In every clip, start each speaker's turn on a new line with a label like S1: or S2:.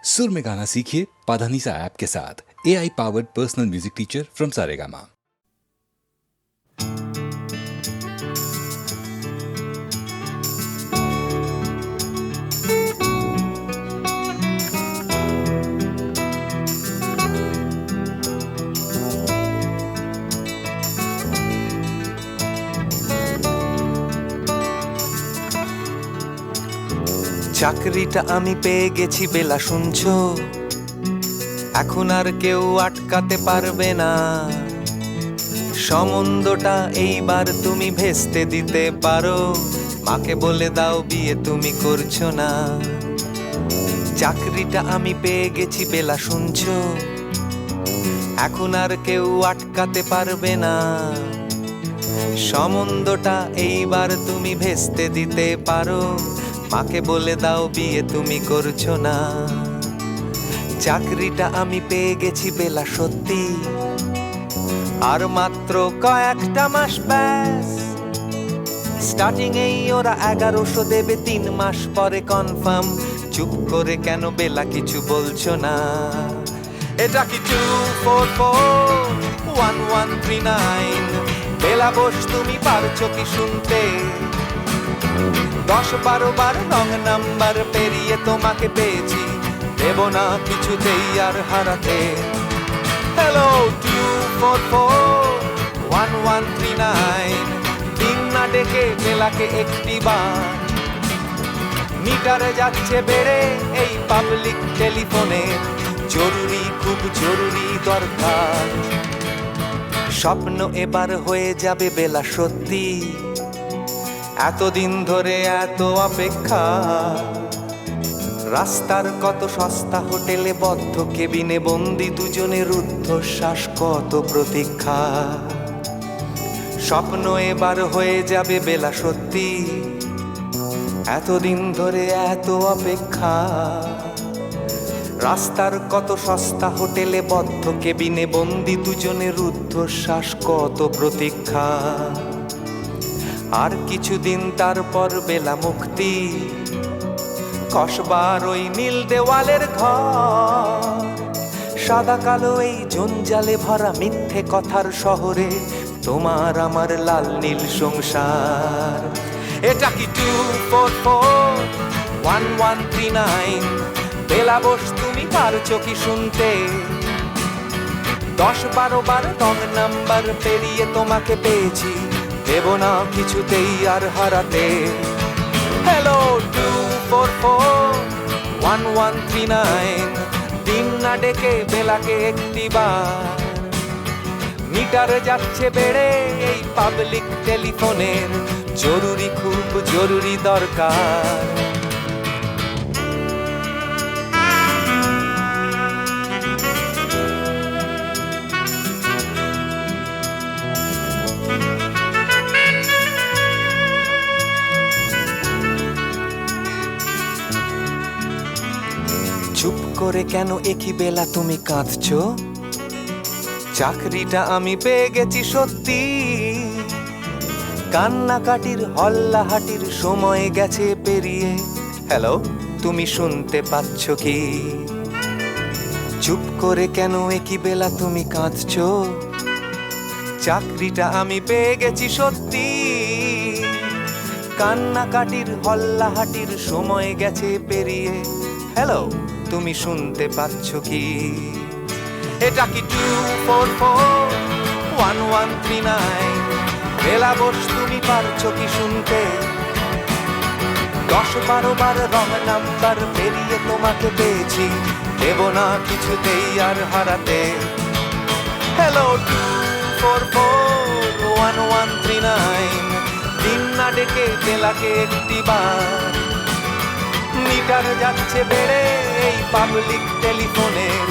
S1: सुर में गाना सीखिए पाधानीसा ऐप के साथ। AI powered personal music teacher from Saregama.
S2: চাকরিটা আমি পেয়ে গেছি বেলা শুনছো, এখন আর কেউ আটকাতে পারবে না। সম্বন্ধটা এইবার তুমি ভেস্তে দিতে পারো, মাকে বলে দাও বিয়ে তুমি করছো না। চাকরিটা আমি পেয়ে গেছি বেলা শুনছো, এখন আর কেউ আটকাতে পারবে না। সম্বন্ধটা এইবার তুমি ভেস্তে দিতে পারো, মাকে বলে দাও বিয়ে তুমি করছো না। চাকরিটা আমি পেয়ে গেছি বেলা সত্যি, আর মাত্র কয়েকটা মাস ব্যাস। স্টার্টিং এই ওরা 1100 দেবে, 3 মাস পরে কনফার্ম। চুপ করে কেন বেলা কিছু বলছো না? এটা কি 2441139? বেলা বোস তুমি পারছো কি শুনতে? 10-12 বার রং নাম্বার পেরিয়ে তোমাকে পেয়েছি, দেব না কিছুতেই আর হারাতে। হ্যালো 2441139, দিন না ডেকে বেলাকে একটি বার। মিটারে যাচ্ছে বেড়ে এই পাবলিক টেলিফোনে, জরুরি খুব জরুরি দরকার। স্বপ্ন এবার হয়ে যাবে বেলা সত্যি, এতদিন ধরে এত অপেক্ষা। রাস্তার কত সস্তা হোটেলে বদ্ধ কেবিনে বন্দি দুজনের রুদ্ধশ্বাস, কত প্রতীক্ষা। স্বপ্ন এবার হয়ে যাবে বেলা সত্যি, এতদিন ধরে এত অপেক্ষা। রাস্তার কত সস্তা হোটেলে বদ্ধ কেবিনে বন্দি দুজনের রুদ্ধশ্বাস, কত প্রতীক্ষা। আর কিছুদিন তারপর বেলা মুক্তি, কসবার ওই নীল দেওয়ালের ঘর। সাদা কালো এই জঞ্জালে ভরা মিথ্যে কথার শহরে, তোমার আমার লাল নীল সংসার। এটা কি 2441139? বেলা বোস তুমি পারছো কি শুনতে? 10-12 বার রং নাম্বার পেরিয়ে তোমাকে পেয়েছি, দেব না কিছুতেই আর হারাতে। হ্যালো 2441139, দিন না ডেকে বেলাকে একটি বার। মিটারে যাচ্ছে বেড়ে এই পাবলিক টেলিফোনের, জরুরি খুব জরুরি দরকার। চুপ করে কেন একই বেলা তুমি কাঁদছো? চাকরিটা আমি পেয়ে গেছি সত্যি, কান্নাকাটির হল্লাহাটির সময় গেছে পেরিয়ে। হ্যালো তুমি শুনতে পাচ্ছ কি? চুপ করে কেন একই বেলা তুমি কাঁদছো? চাকরিটা আমি পেয়ে গেছি সত্যি, কান্নাকাটির হল্লাহাটির সময় গেছে পেরিয়ে। হ্যালো তুমি শুনতে পাচ্ছ কি? এটা কি 2441139? বেলা বোস তুমি পারছো কি শুনতে? 10-12 বার রং নাম্বার পেরিয়ে তোমাকে পেয়েছি, দেব না কিছুতেই আর হারাতে। হ্যালো 2441139, দিন না ডেকে বেলাকে একটি বার। মিটার যাচ্ছে বেড়ে এই পাবলিক টেলিফোনের,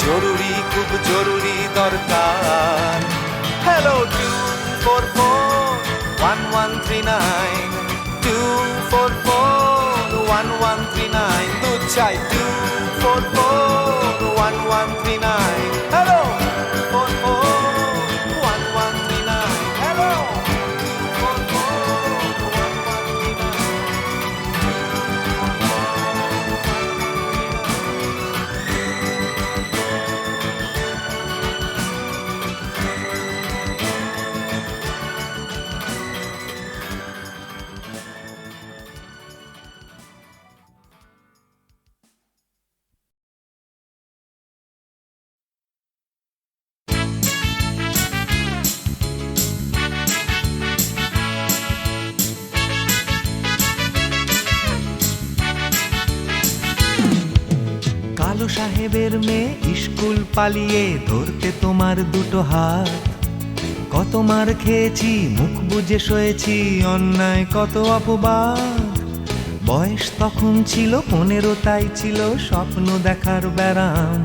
S2: জরুরি খুব জরুরি দরকার। হ্যালো 2441139, 2441139, দুধ চাই 2441139। Hello 2441139, hello 2441139। কালো সাহেবের মেয়ে স্কুল পালিয়ে ধরতে তোমার দুটো হাত। কত মার খেয়েছি, মুখ বুজে সয়েছি, অন্যায় কত অপবাদ। বয়স তখন ছিল 15, তাই ছিল স্বপ্ন দেখার ব্যারাম।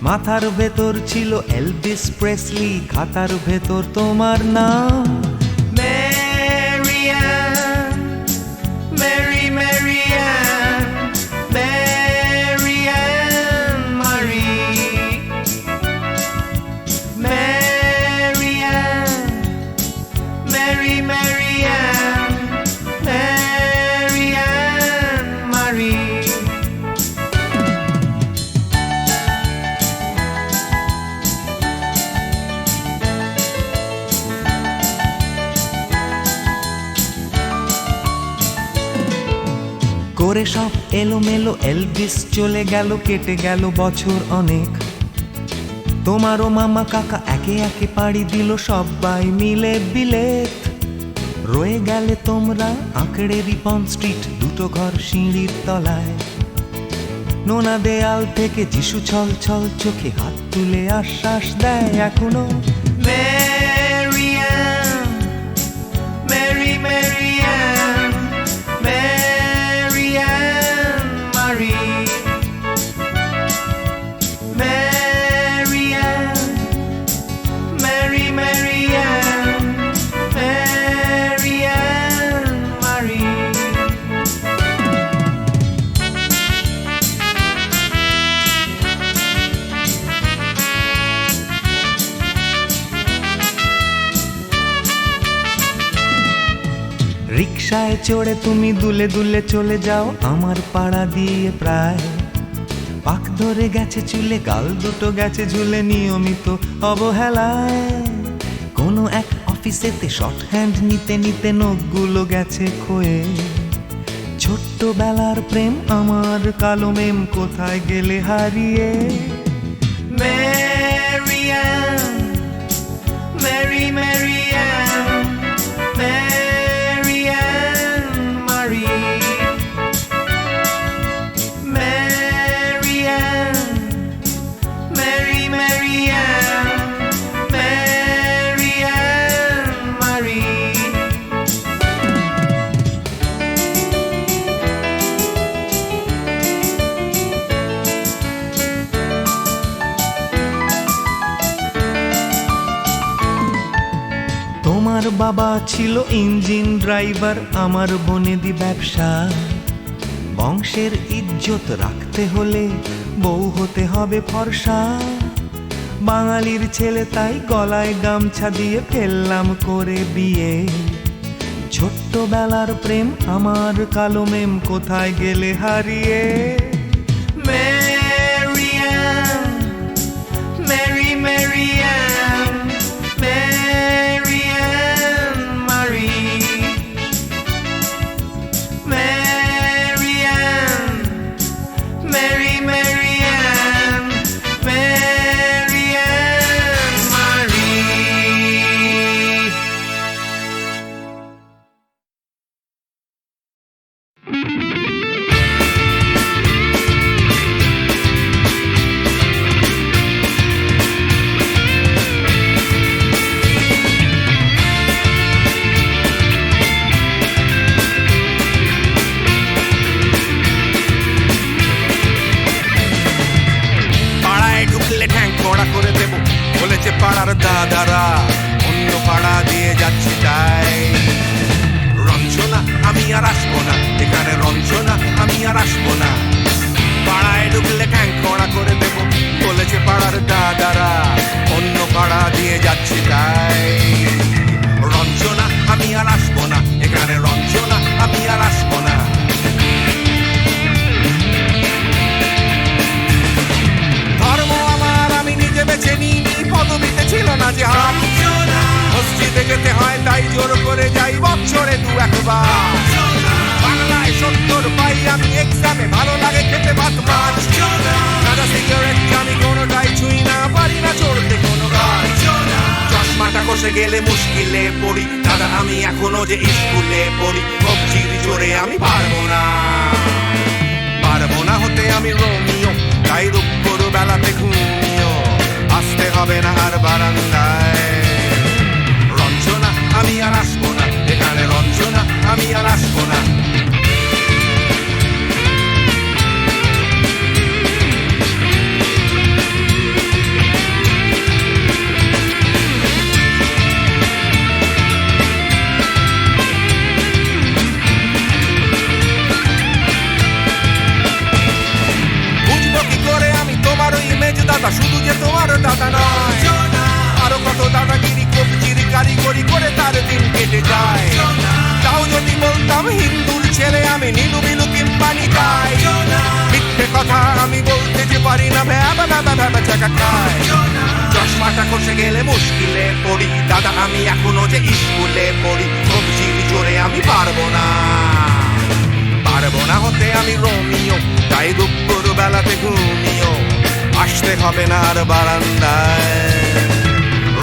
S2: মাথার ভেতর ছিল এলভিস প্রেসলি, খাতার ভেতর তোমার নাম। Marianne, Mary Marianne, Marianne Marie, Marianne, Mary Marianne, Marianne Marie. করে সব এলোমেলো এলভিস চলে গেল, কেটে গেল বছর অনেক। তোমারও মামা কাকা একে একে পাড়ি দিল, সবাই মিলে বিলেত। রয়ে গেলে তোমরা আঁকড়ে রিপন স্ট্রিট, দুটো ঘর সিঁড়ির তলায়। নোনা দেয়াল থেকে যিশু ছল ছল চোখে হাত তুলে আশ্বাস দেয় এখনো। Marianne, Mary Marianne, Marianne Marie, Marianne, Mary Marianne, Marianne Marie. রিকশায় চড়ে তুমি দুলে দুলে চলে যাও আমার পাড়া দিয়ে প্রায়। পাক ধরে গেছে চুলে, গাল দুটো গেছে ঝুলে, নিয়মিত অবহেলায়। কোনো এক অফিসেতে শর্ট হ্যান্ড নিতে নিতে নখগুলো গেছে ক্ষয়ে। ছোট্টবেলার প্রেম আমার কালো মেম, কোথায় গেলে হারিয়ে। Marianne, Mary Marianne, Marianne Marie, Marianne, Mary Marianne, Marianne Marie. তোমার বাবা ছিল ইঞ্জিন ড্রাইভার, আমার বনেদি ব্যবসা। বংশের ইজ্জত রাখতে হলে বউ হতে হবে ফর্সা। বাঙালির ছেলে তাই গলায় গামছা দিয়ে ফেললাম করে বিয়ে। ছোট্টবেলার প্রেম আমার কালো মেম, কোথায় গেলে হারিয়ে। Marianne, Mary Marianne, Marianne Marie, Marianne, Mary Marianne, Marianne Marie. পাড়ায় ঢুকলে ঠ্যাং কড়া করে দেব বলেছে পাড়ার দাদারা, অন্য পাড়া দিয়ে যাচ্ছি তাই। রঞ্জনা আমি আর আসবো না, এখানে রঞ্জনা আমি আর আসবো না। পাড়ায় ঢুকলে ঠ্যাং কড়া করে দেব বলেছে পাড়ার দাদারা, অন্য পাড়া দিয়ে যাচ্ছি তাই। রঞ্জনা আমি আর আসবো না, এখানে রঞ্জনা আমি আর আসবো না। ধর্ম আমার আমি নিজে বেছে নিইনি, পদবিতে ছিল না যে হাত। মসজিদে যেতে হয় তাই জোর করে যাই বছরে 2-1 বাংলায় 70 পাই আমি এক্সামে, ভালো লাগে খেতে ভাত মাছ। সাদা সিগারেট আমি কোনোটাই ছুঁই না, পারি না চড়তে কোনো গাছ। চশমাটা কষে গেলে মুশকিলে পড়ি, দাদা আমি এখনো যে স্কুলে পড়ি। কবজির জোরে আমি পারবো না হতে আমি রোমিও,
S3: বেলাতে ঘুমিও, আসতে হবে না আর বারান্দায়। রঞ্জনা আমি আর আসবো না এখানে, রঞ্জনা আমি আর আসবো না। বুঝবো কি করে আমি তোমার ওই মেজ দাদা, শুধু যে তোমার দাদা নয়, আরো কত দাদাগিরি কবজির কারিগরি করে তার দিন কেটে যায়। তাও যদি বলতাম হিন্দুর ছেলে আমি, নীলু বিলু কিংবা নিতাই, মিথ্যে কথা আমি বলতে যে পারি না, ভ্যাবা ভ্যাবা ভ্যাবা চাকা খায়। চশমাটা খসে গেলে মুশকিলে পড়ি দাদা, আমি এখনো যে স্কুলে পড়ি, কবজির জোরে আমি পারবো না, পারবো না হতে আমি রোমিও, তাই দুপুর বেলাতে ঘুমিও, আসতে হবে না আর বারান্দায়।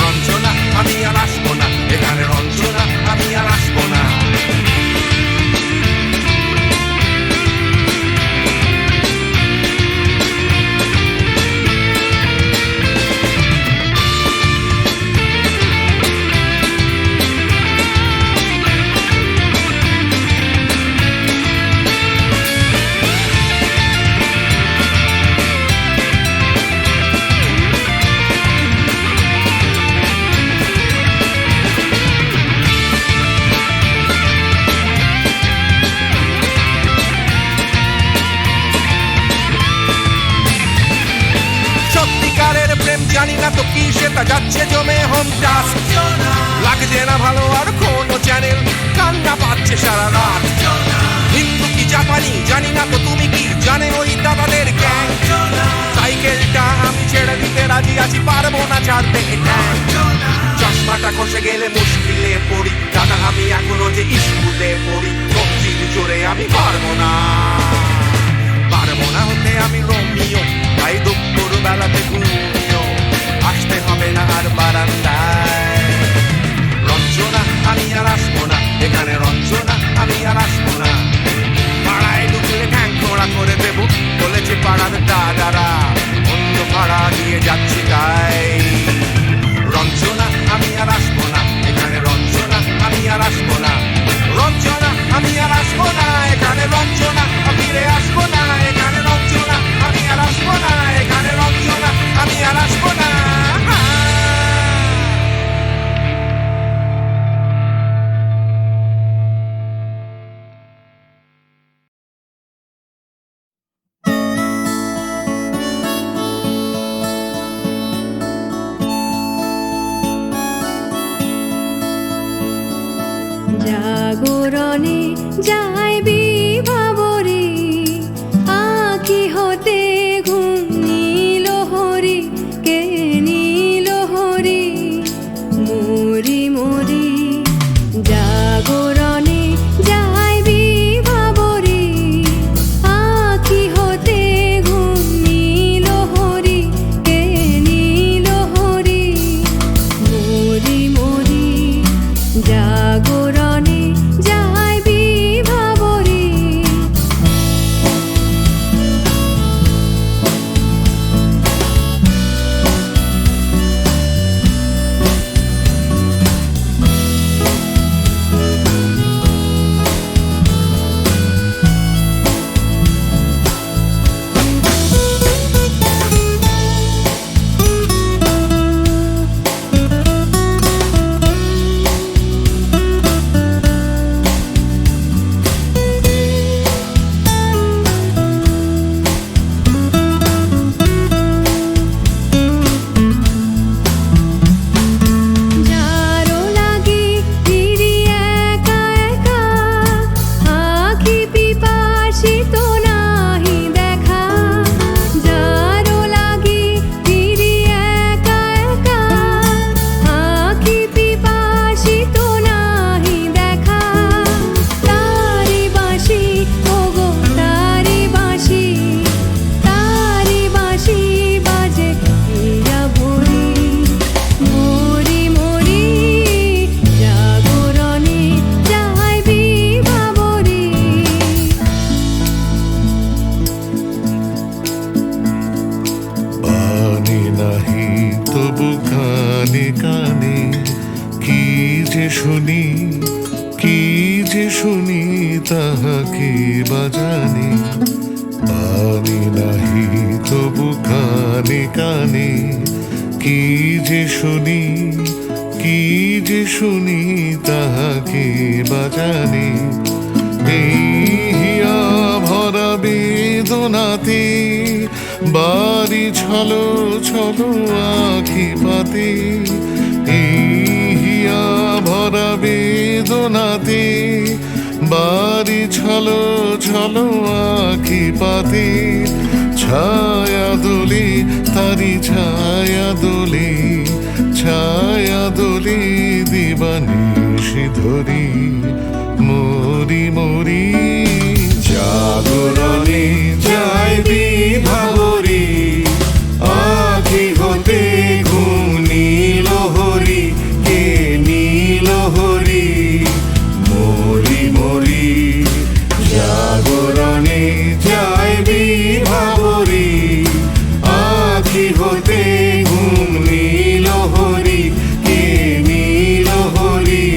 S3: রঞ্জনা আমি আর আসবো না এখানে, রঞ্জনা আমি আর আসবো না। সত্যিকারের প্রেম জানি না তো কি, সেটা যাচ্ছে জমে হোম টাস্ক, লাগছে না ভালো আর কোনো চ্যানেল, কান্না পাচ্ছে সারা রাত। হিন্দু কি জাপানি জানি না তো, তুমি কি জানে ওই দাদাদের গ্যাং, সাইকেলটা আমি ছেড়ে দিতে রাজি আছি, পারবো না ছাড়তে গ্যাং। চশমাটা খসে গেলে মুশকিলে পড়ি দাদা, আমি এখনো যে স্কুলে পড়ি, কবজির জোরে আমি পারবো না, পারবো না হতে আমি রোমিও, তাই দুপুর বেলাতে ঘুমিও, আসতে হবে না আর বারান্দায়। রঞ্জনা আমি আর আসবো না এখানে, রঞ্জনা আমি আর আসবো না। পাড়ায় ঢুকলে ঠ্যাং খোঁড়া করে দেবো বলেছে পাড়ার দাদারা, অন্য পাড়া দিয়ে যাচ্ছি তাই। রঞ্জনা আমি আর আসবো না এখানে, রঞ্জনা আমি আর আসবো না। রঞ্জনা আমি আর আসবো না এখানে, রঞ্জনা ফিরে আসবো না এখানে, রঞ্জনা আমি আর আসবো না এখানে, রঞ্জনা আমি আর আসবো না।
S4: জাগরণে যাই বিভাবরে, আঁখি হতে ঘুম নীল হরি, কে নীল হরি মরি মরি। জাগরণে যাই বিভাবরে, আঁখি হতে ঘুম নীল হরি, কে নীল হরি মরি মরি। জাগরণে যাই বিভাবরে।
S5: কানে কানে কি যে শুনি, কি যে শুনি তাহাকে বাজানি। পানি নাহি তবু কানে কানে কি যে শুনি, কি যে শুনি তাহাকে বাজানি। এই হিয়া ভরা বেদনাতে বাড়ি ছলো ছলো আখি পাতে। এই হিয়া ভরা বেদনাতে বাড়ি ছলো ছলো আখি পাতে। ছায়া দোলে তারি ছায়া দোলে, ছায়া দোলে দিবানিশি ধরি মরি মরি। জাগরণে যায় বিভাবরী, আখি হতে ঘুম নীল হরি, কে নীল হরি মরি মরি। জাগরণে যায় বিভাবরী, আখি হতে ঘুম নীল হরি, কে নীল হরি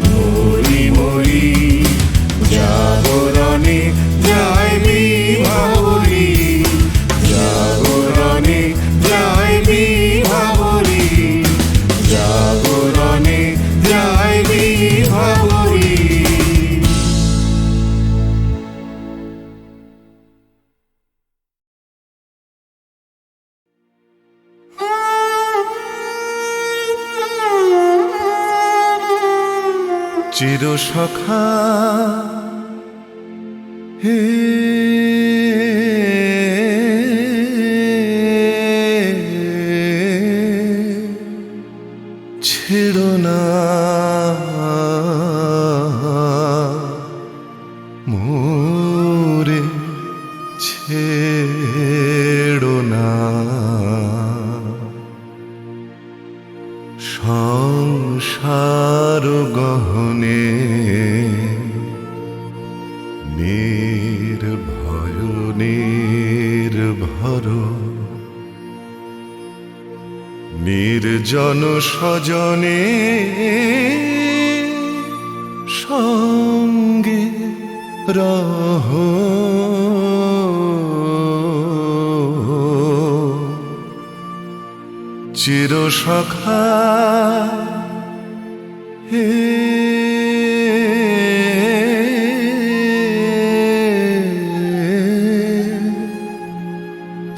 S5: মরি মরি। জাগরণে যায় বিভাবরী, জাগরণে যায় বিভাবরী, জাগরণে যায় বিভাবরী। চির সখা হে ছেড়ো না মোরে, ছেড়ো না। সংসার গহনে নির্ভয় নির্ভর, নির্জন স্বজনে সঙ্গে রহ। চির সখা হে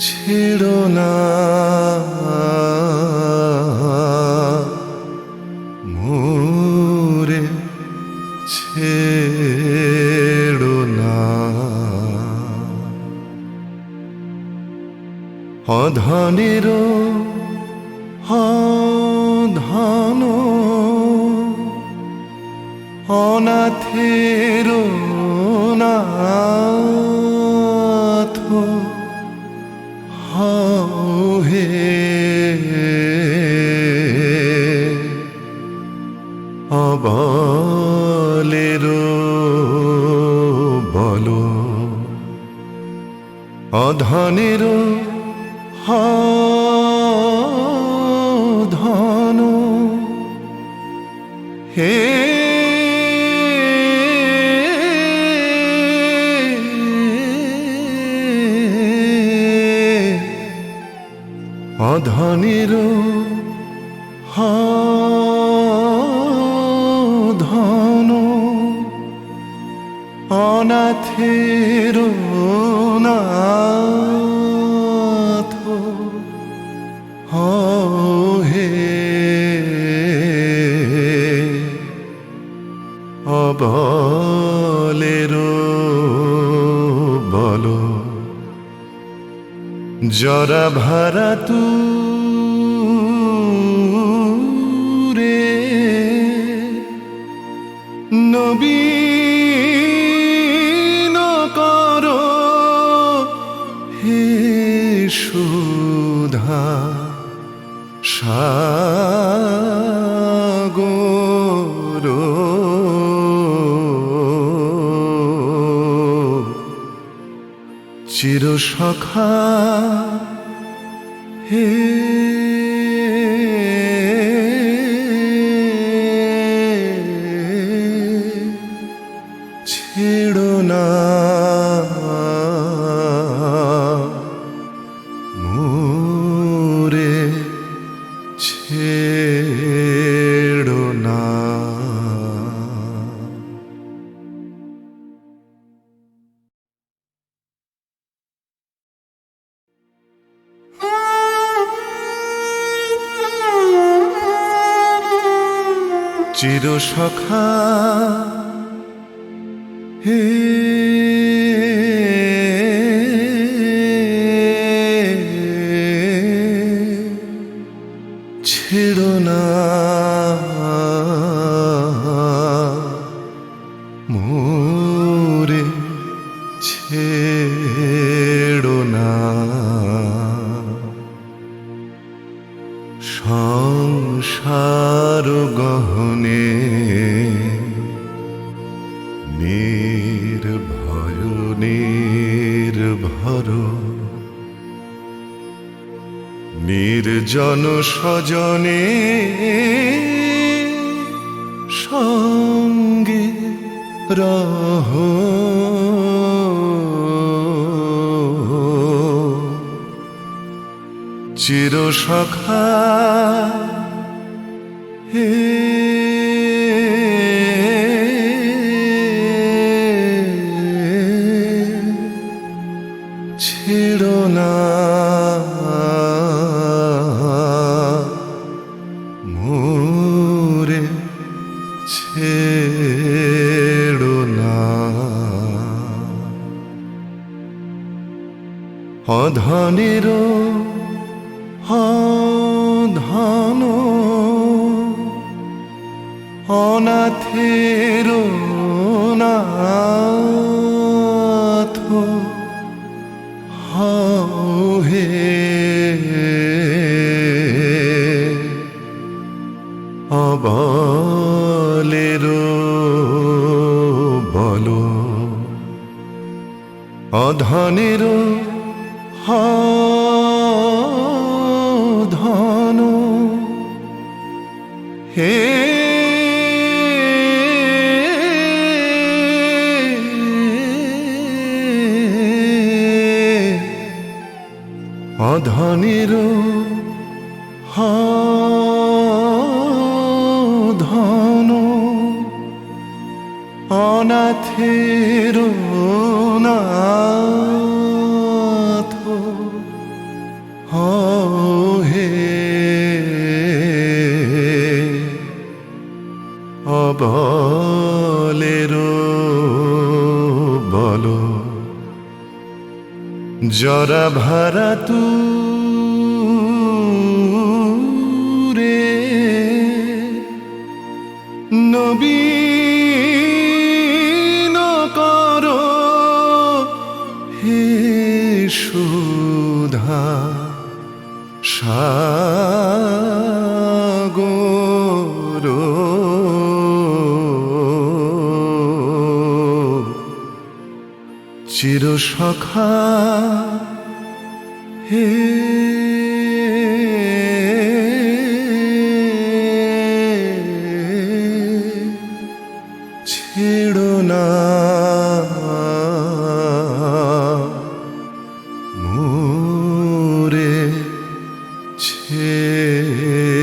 S5: ছেড়ো না মোরে, ছেড়ো না। অধনের ধন অনাথের নাথ হও হে। অবলের বল, অধনের ধন হে। অধনের ধন অনাথের নাথ হে। অবলের বল, জরা ভারা তুরে নবীন কর হে। সুধা সাগর চির সখা হে চির সখা হে ছেড়ো না মোরে ছেড়ো না সংসার গহনে নির্ভয় নির্ভর নির্জন স্বজনে সঙ্গে রহ চির সখা হে ছেড়ো না মোরে ছেড়ো না অধনের ধন অনাথের নাথ হে অবলের বল অধনের ধন হে অধনের ধন অনাথের নাথ হে অবলের বল জরা ভারা তু রে নবীন কর হে সুধা সাগর চির সখা হে ছেড়ো না মোরে ছেড়ো